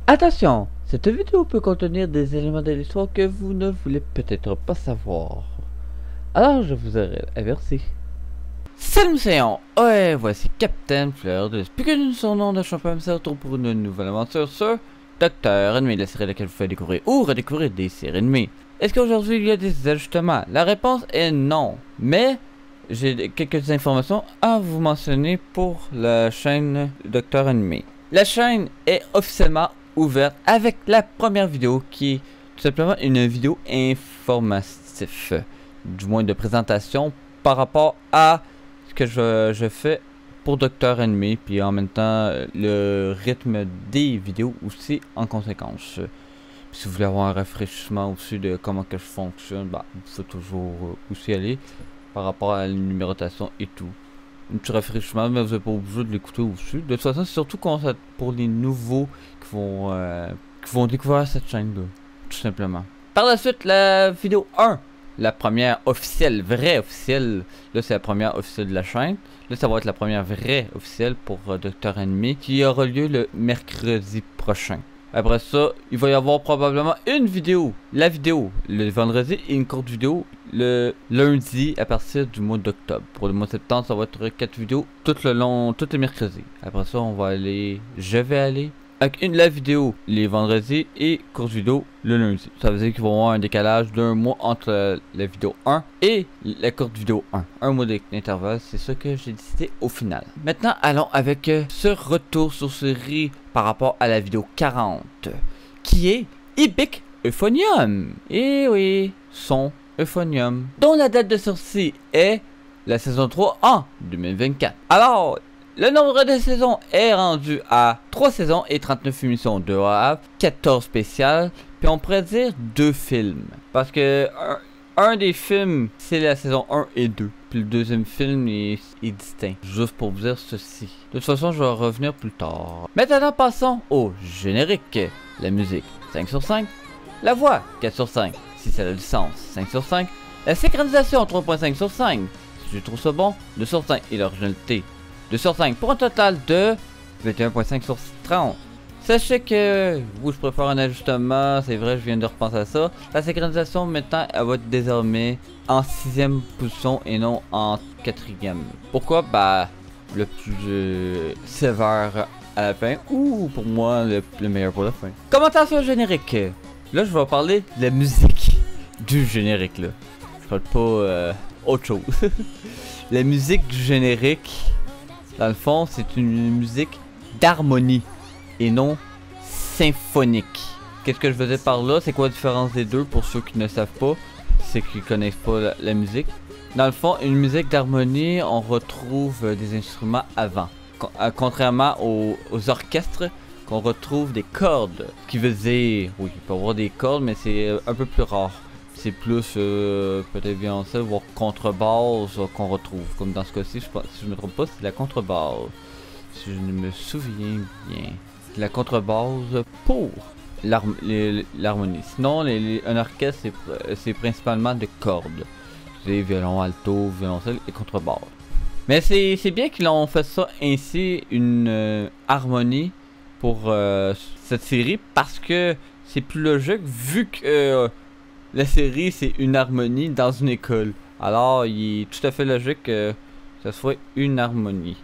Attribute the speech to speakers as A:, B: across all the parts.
A: Attention, cette vidéo peut contenir des éléments de l'histoire que vous ne voulez peut-être pas savoir. Alors je vous aurais averti. Salut Séon, ouais, voici Captain Fleur de Spigun, son nom de champion de retour pour une nouvelle aventure sur Docteur Ennemi, la série à laquelle vous faites découvrir ou redécouvrir des séries ennemies. Est-ce qu'aujourd'hui il y a des ajustements? La réponse est non, mais j'ai quelques informations à vous mentionner pour la chaîne Docteur Ennemi. La chaîne est officiellement ouverte avec la première vidéo qui est tout simplement une vidéo informative, du moins de présentation par rapport à ce que je fais pour Docteur Ennemi, puis en même temps le rythme des vidéos aussi en conséquence. Puis si vous voulez avoir un rafraîchissement aussi de comment que je fonctionne, bah, il faut toujours aussi aller par rapport à la numérotation et tout. Un petit rafraîchissement, mais vous n'êtes pas obligé de l'écouter aussi. De toute façon, c'est surtout pour les nouveaux qui vont découvrir cette chaîne-là, tout simplement. Par la suite, la vidéo 1, la première officielle, vraie officielle, là c'est la première officielle de la chaîne. Là, ça va être la première vraie officielle pour Docteur Ennemi, qui aura lieu le mercredi prochain. Après ça, il va y avoir probablement une vidéo, la vidéo, le vendredi, et une courte vidéo le lundi à partir du mois d'octobre. Pour le mois de septembre, ça va être 4 vidéos tout le long, tous les mercredis. Après ça, je vais aller avec la vidéo les vendredis et courte vidéo le lundi. Ça veut dire qu'ils vont avoir un décalage d'un mois entre la vidéo 1 et la courte vidéo 1. Un mois d'intervalle, c'est ce que j'ai décidé au final. Maintenant, allons avec ce retour sur série par rapport à la vidéo 40, qui est Epic Euphonium. Et oui, son Euphonium, dont la date de sortie est la saison 3 en 2024. Alors, le nombre de saisons est rendu à 3 saisons et 39 émissions de WAV, 14 spéciales, puis on pourrait dire 2 films. Parce que un des films, c'est la saison 1 et 2. Puis le deuxième film est distinct. Juste pour vous dire ceci. De toute façon, je vais revenir plus tard. Maintenant, passons au générique. La musique, 5 sur 5. La voix, 4 sur 5. Si c'est la licence, 5 sur 5. La synchronisation, 3.5 sur 5. Si je trouve ça bon, 2 sur 5. Et l'originalité, 2 sur 5 pour un total de 21.5 sur 30. Sachez que oui, je préfère un ajustement, c'est vrai, je viens de repenser à ça. La synchronisation maintenant, elle va être désormais en 6ème position et non en 4ème. Pourquoi? Bah, le plus sévère à la fin, ou pour moi, le meilleur pour la fin. Commentation générique. Là, je vais parler de la musique du générique, là. Je parle pas autre chose. La musique du générique, dans le fond, c'est une musique d'harmonie et non symphonique. Qu'est-ce que je faisais par là? C'est quoi la différence des deux pour ceux qui ne savent pas? C'est qu'ils connaissent pas la musique. Dans le fond, une musique d'harmonie, on retrouve des instruments avant. Contrairement aux orchestres, qu'on retrouve des cordes. Ce qui veut dire, oui, il peut y avoir des cordes, mais c'est un peu plus rare. C'est plus peut-être violoncelle, voire contrebasse qu'on retrouve. Comme dans ce cas-ci, si je me trompe pas, c'est la contrebasse. Si je me souviens bien. C'est la contrebasse pour l'harmonie. Sinon, un orchestre, c'est principalement de cordes. C'est violon, alto, violoncelle et contrebasse. Mais c'est bien qu'ils ont fait ça ainsi, une harmonie pour cette série, parce que c'est plus logique vu que la série c'est une harmonie dans une école. Alors il est tout à fait logique que ce soit une harmonie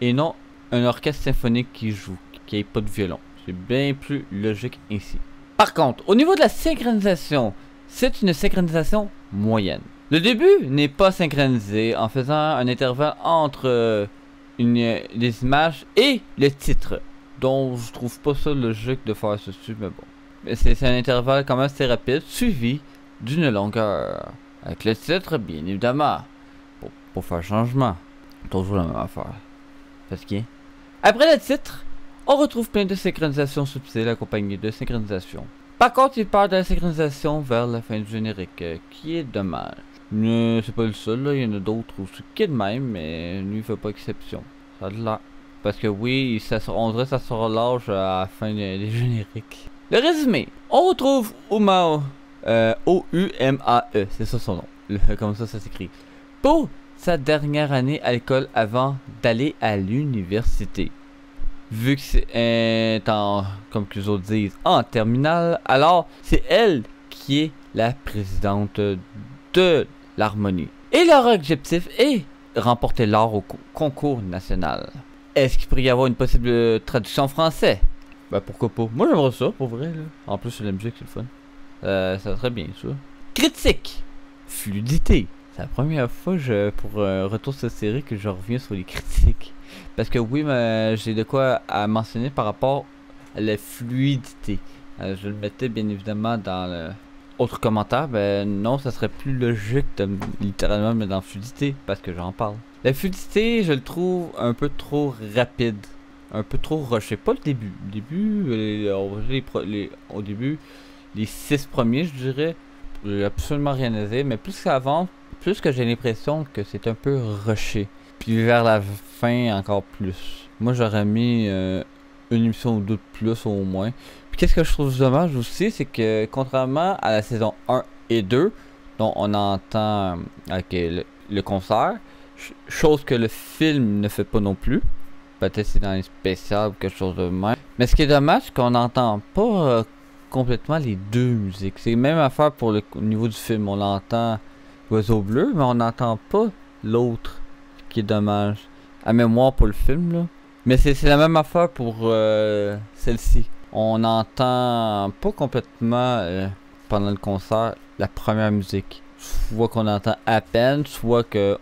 A: et non un orchestre symphonique qui joue, qui n'ait pas de violon. C'est bien plus logique ainsi. Par contre, au niveau de la synchronisation, c'est une synchronisation moyenne. Le début n'est pas synchronisé en faisant un intervalle entre les images et le titre. Donc je trouve pas ça logique de faire ceci, mais bon. C'est un intervalle quand même assez rapide, suivi d'une longueur. Avec le titre, bien évidemment. Pour faire changement. Toujours la même affaire. Parce que après le titre, on retrouve plein de synchronisations subtiles accompagnées de synchronisation. Par contre, il part de la synchronisation vers la fin du générique, qui est dommage. Mais c'est pas le seul, là. Il y en a d'autres aussi qui est de même, mais lui il fait pas exception. Ça a de l'air. Parce que oui, on dirait que ça sera large à la fin des génériques. Le résumé. On retrouve Umao. O-U-M-A-E. C'est ça son nom. Comme ça s'écrit. Pour sa dernière année à l'école avant d'aller à l'université. vu que c'est comme que les autres disent, en terminale, alors c'est elle qui est la présidente de l'harmonie. Et leur objectif est remporter l'or au concours national. Est-ce qu'il pourrait y avoir une possible traduction en français? Ben pourquoi pas. Moi j'aimerais ça, pour vrai. Là. En plus, la musique, c'est le fun. Ça serait bien, ça. Critique. Fluidité. C'est la première fois pour retour sur cette série que je reviens sur les critiques. Parce que oui, j'ai de quoi à mentionner par rapport à la fluidité. Je le mettais bien évidemment dans le autre commentaire. Ben non, ça serait plus logique de littéralement me mettre dans fluidité parce que j'en parle. La fluidité, je le trouve un peu trop rapide. Un peu trop rushé. Pas le début. Le début, au début, les 6 premiers, je dirais, j'ai absolument rien à dire. Mais plus qu'avant, plus que j'ai l'impression que c'est un peu rushé. Puis vers la fin, encore plus. Moi, j'aurais mis une émission ou deux de plus au moins. Puis qu'est-ce que je trouve dommage aussi, c'est que contrairement à la saison 1 et 2, dont on entend le concert, chose que le film ne fait pas non plus. Peut-être c'est dans les spéciales ou quelque chose de même. Mais ce qui est dommage, c'est qu'on n'entend pas complètement les deux musiques. C'est la même affaire pour au niveau du film. On entend Oiseau Bleu, mais on n'entend pas l'autre. Qui est dommage. À mémoire pour le film, là. Mais c'est la même affaire pour celle-ci. On n'entend pas complètement pendant le concert la première musique. Soit qu'on entend à peine, soit que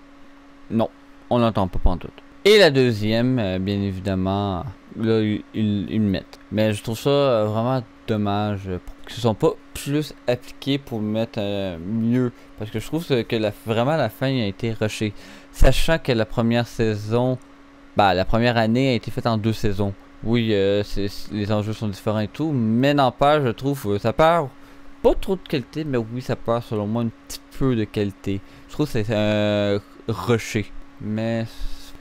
A: non, on n'entend pas pantoute. Et la deuxième, bien évidemment, là, ils le mettent. Mais je trouve ça vraiment dommage qu'ils ne sont pas plus appliqués pour le mettre mieux. Parce que je trouve que vraiment la fin a été rushée. Sachant que la première saison, la première année a été faite en 2 saisons. Oui, les enjeux sont différents et tout, mais n'empêche, je trouve ça perd pas trop de qualité, mais oui, ça perd selon moi un petit peu de qualité. Je trouve que c'est rushé. Mais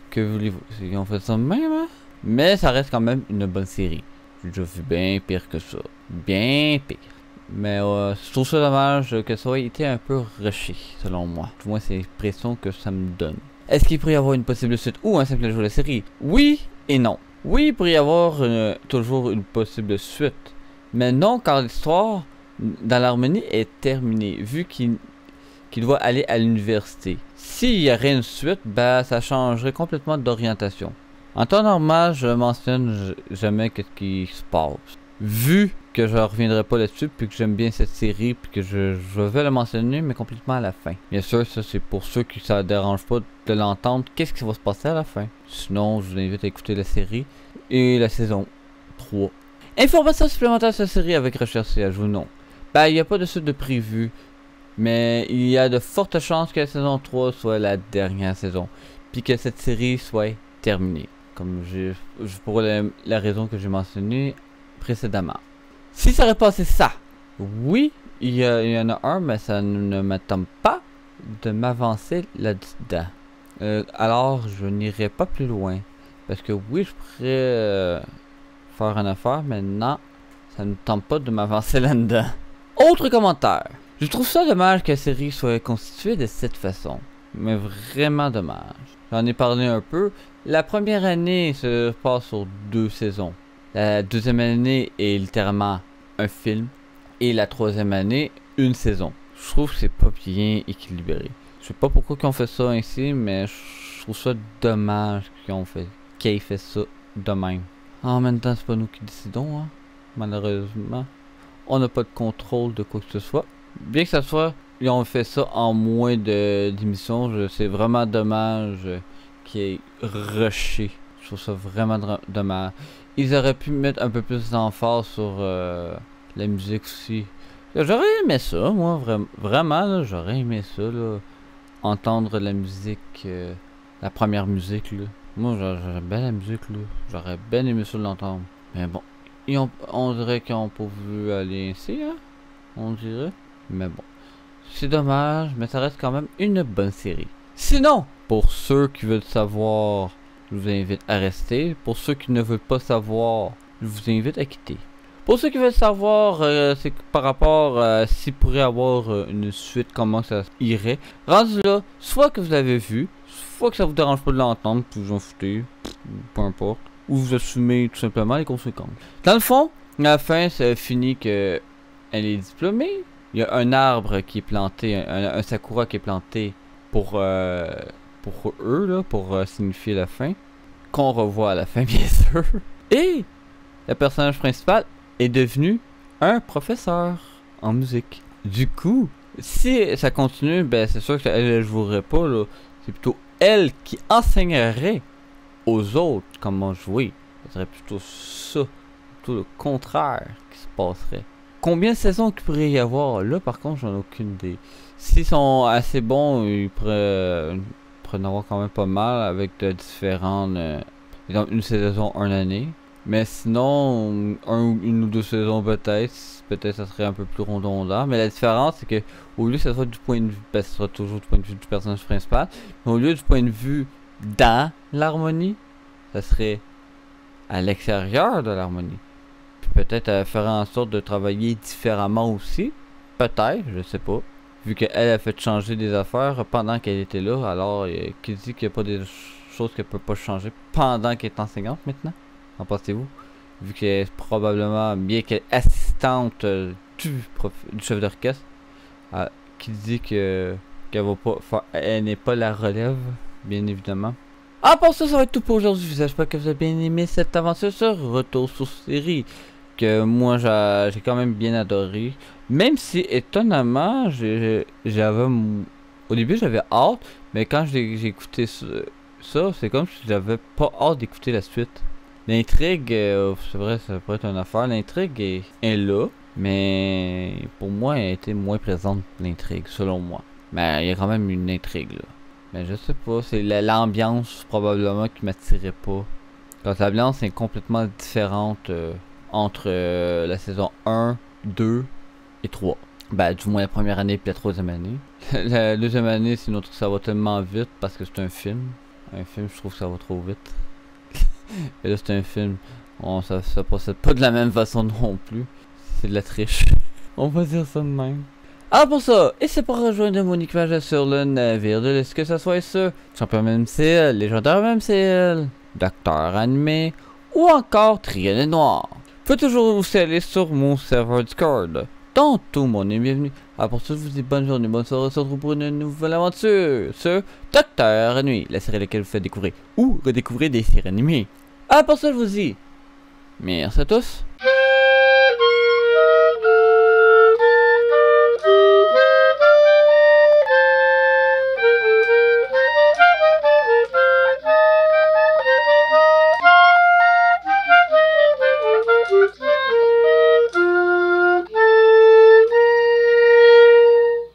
A: que voulez-vous, ils ont fait ça même, hein? Mais ça reste quand même une bonne série. J'ai déjà vu bien pire que ça. Bien pire. Mais je trouve ça dommage que ça ait été un peu rushé, selon moi. Du moins, c'est l'impression que ça me donne. Est-ce qu'il pourrait y avoir une possible suite ou un simple jeu de série? Oui et non. Oui, il pourrait y avoir toujours une possible suite. Mais non, car l'histoire dans l'harmonie est terminée, vu qu'il doit aller à l'université. S'il y aurait une suite, ça changerait complètement d'orientation. En temps normal, je mentionne jamais ce qui se passe. Vu que je reviendrai pas là-dessus, puis que j'aime bien cette série, puis que je vais le mentionner, mais complètement à la fin. Bien sûr, ça c'est pour ceux qui ça dérange pas de l'entendre, qu'est-ce qui va se passer à la fin. Sinon, je vous invite à écouter la série et la saison 3. Information supplémentaire sur la série avec recherche et ajout, non. Il n'y a pas de suite de prévu, mais il y a de fortes chances que la saison 3 soit la dernière saison, puis que cette série soit terminée, comme pour la raison que j'ai mentionnée précédemment. Si ça aurait passé ça, oui, il y en a un, mais ça ne m'attend pas de m'avancer là-dedans. Alors, je n'irai pas plus loin. Parce que oui, je pourrais faire une affaire, mais non, ça ne tente pas de m'avancer là-dedans. Autre commentaire. Je trouve ça dommage que la série soit constituée de cette façon. Mais vraiment dommage. J'en ai parlé un peu. La première année se passe sur 2 saisons. La deuxième année est littéralement un film. Et la troisième année, une saison. Je trouve que c'est pas bien équilibré. Je sais pas pourquoi ils ont fait ça ainsi, mais je trouve ça dommage qu'ils aient fait ça de même. En même temps, c'est pas nous qui décidons, hein. Malheureusement. On n'a pas de contrôle de quoi que ce soit. Bien que ça soit, ils ont fait ça en moins d'émissions. C'est vraiment dommage qu'ils aient rushé. Je trouve ça vraiment dommage. Ils auraient pu mettre un peu plus d'emphase sur la musique aussi. J'aurais aimé ça, moi, vraiment, j'aurais aimé ça, là. Entendre la musique, la première musique, là. Moi, j'aurais bien la musique, là. J'aurais bien aimé ça l'entendre. Mais bon, on dirait qu'ils n'ont pas voulu aller ainsi, hein. On dirait. Mais bon, c'est dommage, mais ça reste quand même une bonne série. Sinon, pour ceux qui veulent savoir, je vous invite à rester. Pour ceux qui ne veulent pas savoir, je vous invite à quitter. Pour ceux qui veulent savoir, c'est par rapport à s'il pourrait avoir une suite, comment ça irait. Rendu là, soit que vous l'avez vu, soit que ça vous dérange pas de l'entendre, puis vous en foutez, peu importe. ou vous assumez tout simplement les conséquences. Dans le fond, à la fin, ça finit que elle est diplômée. Il y a un arbre qui est planté, un sakura qui est planté pour eux, là, pour signifier la fin. Qu'on revoit à la fin, bien sûr. Et le personnage principal est devenu un professeur en musique. Du coup, si ça continue, ben c'est sûr qu'elle ne jouerait pas, là. C'est plutôt elle qui enseignerait aux autres comment jouer. Ce serait plutôt ça, plutôt le contraire qui se passerait. Combien de saisons qu'il pourrait y avoir? Là, par contre, j'en ai aucune idée. S'ils sont assez bons, ils pourraient en avoir quand même pas mal avec de différentes... exemple, une saison, une année. Mais sinon, une ou deux saisons peut-être ça serait un peu plus redondant. Mais la différence, c'est que au lieu que ça soit du point de vue, ben, ce sera toujours du point de vue du personnage principal, mais au lieu du point de vue dans l'harmonie, ça serait à l'extérieur de l'harmonie. Puis peut-être faire en sorte de travailler différemment aussi. Peut-être, je sais pas. Vu qu'elle a fait changer des affaires pendant qu'elle était là, alors qui dit qu'il n'y a pas des choses qu'elle peut pas changer pendant qu'elle est enseignante maintenant? En pensez-vous? Vu qu'elle est probablement, bien qu'elle est assistante du chef d'orchestre, qui dit qu'elle va pas, elle n'est pas la relève, bien évidemment. Ah, pour ça va être tout pour aujourd'hui. J'espère que vous avez bien aimé cette aventure sur Retour sur série, que moi j'ai quand même bien adoré. Même si étonnamment, j'avais au début j'avais hâte, mais quand j'ai écouté ça, c'est comme si j'avais pas hâte d'écouter la suite. L'intrigue, c'est vrai, ça pourrait être une affaire. L'intrigue est là, mais pour moi, elle était moins présente, l'intrigue, selon moi. Mais il y a quand même une intrigue, là. Mais je sais pas, c'est l'ambiance, probablement, qui m'attirait pas. Quand l'ambiance est complètement différente entre la saison 1, 2 et 3. Ben, du moins la première année et la troisième année. La deuxième année, c'est notre ça va tellement vite parce que c'est un film. Un film, je trouve que ça va trop vite. Et là, c'est un film. Ça procède pas de la même façon non plus. C'est de la triche. On va dire ça de même. Alors pour ça, et c'est pour rejoindre mon équipage sur le navire de l'Est, que ça soit ce champion MCL, légendaire MCL, docteur animé, ou encore Trianet Noir. Faut toujours vous aller sur mon serveur Discord. Dans tout mon est bienvenu. Alors pour ça, je vous dis bonne journée, bonne soirée, on se retrouve pour une nouvelle aventure sur Docteur Nuit, la série laquelle vous fait découvrir ou redécouvrir des séries animées. Alors pour ça, je vous dis merci à tous.